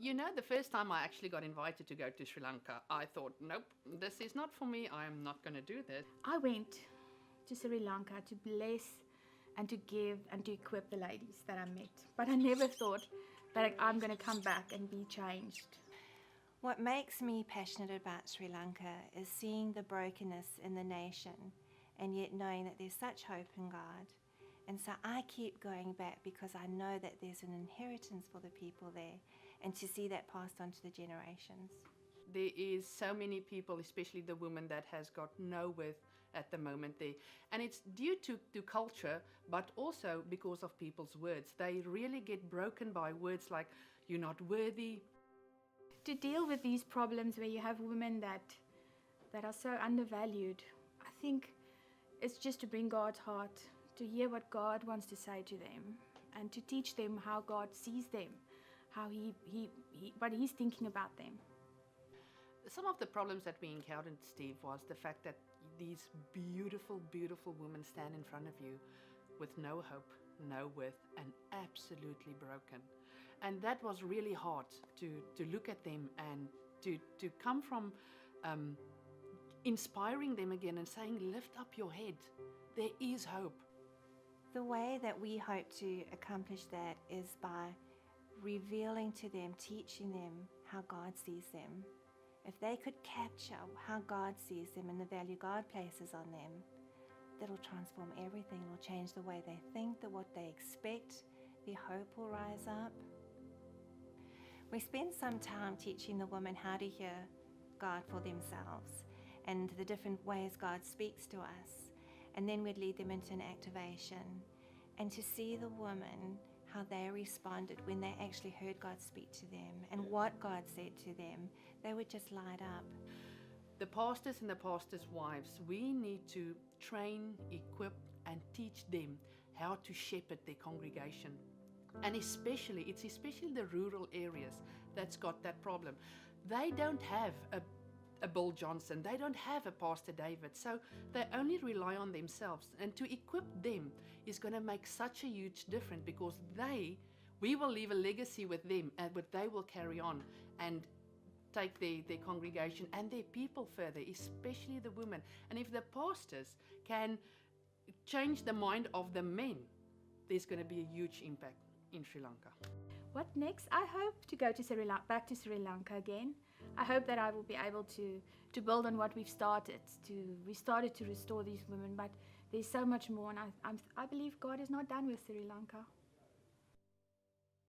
You know, the first time I actually got invited to go to Sri Lanka, I thought, nope, this is not for me. I am not going to do this. I went to Sri Lanka to bless and to give and to equip the ladies that I met. But I never thought that I'm going to come back and be changed. What makes me passionate about Sri Lanka is seeing the brokenness in the nation and yet knowing that there's such hope in God. And so I keep going back because I know that there's an inheritance for the people there and to see that passed on to the generations. There is so many people, especially the women, that has got no worth at the moment there. And it's due to culture, but also because of people's words. They really get broken by words like, you're not worthy. To deal with these problems where you have women that are so undervalued, I think it's just to bring God's heart, to hear what God wants to say to them, and to teach them how God sees them, how what He's thinking about them. Some of the problems that we encountered, Steve, was the fact that these beautiful, beautiful women stand in front of you with no hope, no worth, and absolutely broken. And that was really hard to look at them and to come from inspiring them again and saying, lift up your head. There is hope. The way that we hope to accomplish that is by revealing to them, teaching them how God sees them. If they could capture how God sees them and the value God places on them, that'll transform everything. It'll change the way they think, what they expect. Their hope will rise up. We spend some time teaching the women how to hear God for themselves and the different ways God speaks to us. And then we'd lead them into an activation and to see the women, how they responded when they actually heard God speak to them and what God said to them. They would just light up. The pastors and the pastors' wives, we need to train, equip, and teach them how to shepherd their congregation. And it's especially the rural areas that's got that problem. They don't have a Bill Johnson, they don't have a Pastor David, so they only rely on themselves. And to equip them is going to make such a huge difference, because we will leave a legacy with them, but they will carry on and take their congregation and their people further, especially the women. And if the pastors can change the mind of the men, there's going to be a huge impact in Sri Lanka. What next? I hope to go to back to Sri Lanka again. I hope that I will be able to build on what we've started. We started to restore these women, but there's so much more, and I believe God is not done with Sri Lanka.